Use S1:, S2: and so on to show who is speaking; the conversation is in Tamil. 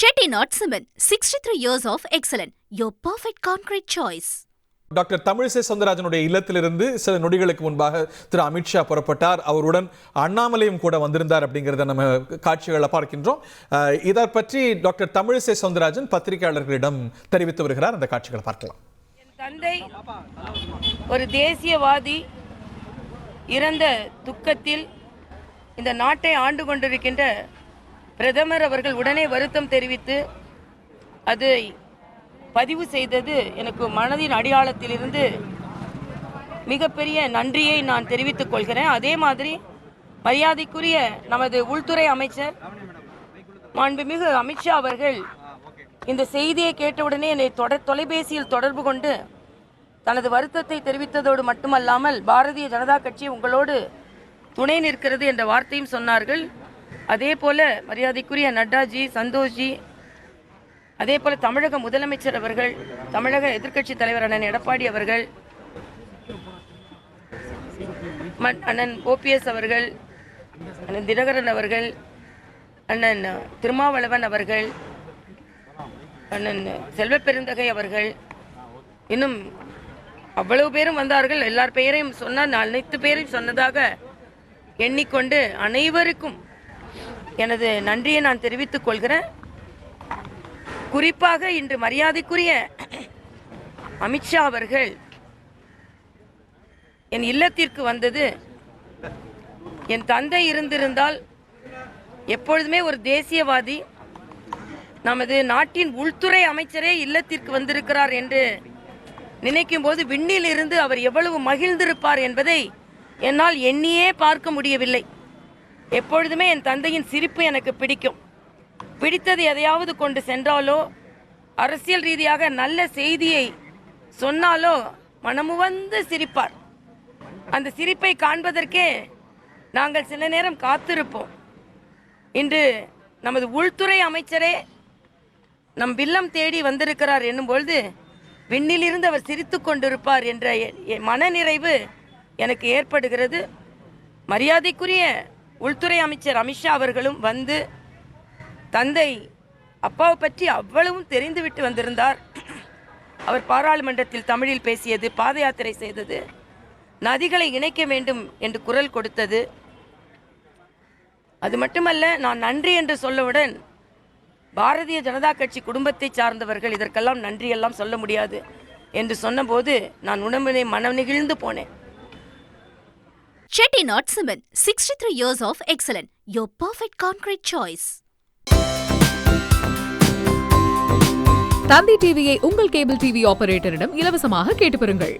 S1: Chettinad Cement, 63 years of excellence. Your perfect concrete choice.
S2: Doctor Tamilisai சவுந்தரராஜனுடைய இல்லத்திலிருந்து சில நொடிகளுக்கு முன்பாக திரு அமித்ஷா புறப்பட்டார். அவருடன் அண்ணாமலையும் கூட வந்திருந்தார் அப்படிங்கிறத நம்ம காட்சிகளை பார்க்கின்றோம். இதை பற்றி டாக்டர் தமிழிசை சவுந்தரராஜன் பத்திரிகையாளர்களிடம் தெரிவித்து வருகிறார். அந்த காட்சிகளை பார்க்கலாம்.
S3: என் தந்தை ஒரு தேசியவாதி இறந்த துக்கத்தில் இந்த நாட்டை ஆண்டு கொண்டிருக்கின்ற பிரதமர் அவர்கள் உடனே வருத்தம் தெரிவித்து அதை பதிவு செய்தது எனக்கு மனதின் அடியாளத்திலிருந்து மிகப்பெரிய நன்றியை நான் தெரிவித்துக் கொள்கிறேன். அதே மாதிரி மரியாதைக்குரிய நமது உள்துறை அமைச்சர் மாண்புமிகு அமித்ஷா அவர்கள் இந்த செய்தியை கேட்டவுடனே என்னை தொலைபேசியில் தொடர்பு கொண்டு தனது வருத்தத்தை தெரிவித்ததோடு மட்டுமல்லாமல் பாரதிய ஜனதா கட்சி உங்களோடு துணை நிற்கிறது என்ற வார்த்தையும் சொன்னார்கள். அதே போல மரியாதைக்குரிய நட்டாஜி, சந்தோஷ்ஜி, அதே போல தமிழக முதலமைச்சர் அவர்கள், தமிழக எதிர்க்கட்சி தலைவர் அண்ணன் எடப்பாடி அவர்கள், அண்ணன் ஓபிஎஸ் அவர்கள், அண்ணன் தினகரன் அவர்கள், அண்ணன் திருமாவளவன் அவர்கள், அண்ணன் செல்வப்பெருந்தகை அவர்கள், இன்னும் அவ்வளவு பேரும் வந்தார்கள். எல்லார் பெயரையும் சொன்னால் அனைத்து பேரையும் சொன்னதாக எண்ணிக்கொண்டு அனைவருக்கும் எனது நன்றியை நான் தெரிவித்துக் கொள்கிறேன். குறிப்பாக இன்று மரியாதைக்குரிய அமித்ஷா அவர்கள் என் இல்லத்திற்கு வந்தது, என் தந்தை இருந்திருந்தால் எப்பொழுதுமே ஒரு தேசியவாதி, நமது நாட்டின் உள்துறை அமைச்சரே இல்லத்திற்கு வந்திருக்கிறார் என்று நினைக்கும் போது விண்ணில் இருந்து அவர் எவ்வளவு மகிழ்ந்திருப்பார் என்பதை என்னால் எண்ணியே பார்க்க முடியவில்லை. எப்பொழுதுமே என் தந்தையின் சிரிப்பு எனக்கு பிடிக்கும். பிடித்தது எதையாவது கொண்டு சென்றாலோ, அரசியல் ரீதியாக நல்ல செய்தியை சொன்னாலோ மனமுவந்து சிரிப்பார். அந்த சிரிப்பை காண்பதற்கே நாங்கள் சில நேரம் காத்திருப்போம். இன்று நமது உள்துறை அமைச்சரே நம் இல்லம் தேடி வந்திருக்கிறார் என்னும்பொழுது விண்ணிலிருந்து அவர் சிரித்து கொண்டிருப்பார் என்ற மனநிறைவு எனக்கு ஏற்படுகிறது. மரியாதைக்குரிய உள்துறை அமைச்சர் அமித்ஷா அவர்களும் வந்து தந்தை அப்பாவை பற்றி அவ்வளவும் தெரிந்துவிட்டு வந்திருந்தார். அவர் பாராளுமன்றத்தில் தமிழில் பேசியது, பாத யாத்திரை செய்தது, நதிகளை இணைக்க வேண்டும் என்று குரல் கொடுத்தது. அது மட்டுமல்ல, நான் நன்றி என்று சொல்லவுடன் பாரதிய ஜனதா கட்சி குடும்பத்தை சார்ந்தவர்கள் இதற்கெல்லாம் நன்றியெல்லாம் சொல்ல முடியாது என்று சொன்னபோது நான் உணர்வினை மனநெகிழ்ந்து போனேன்.
S1: Chettinad Cement, 63 years of excellence. Your perfect concrete choice.
S4: தந்தி டிவியை உங்கள் கேபிள் டிவி ஆபரேட்டரிடம் இலவசமாக கேட்டு பெறுங்கள்.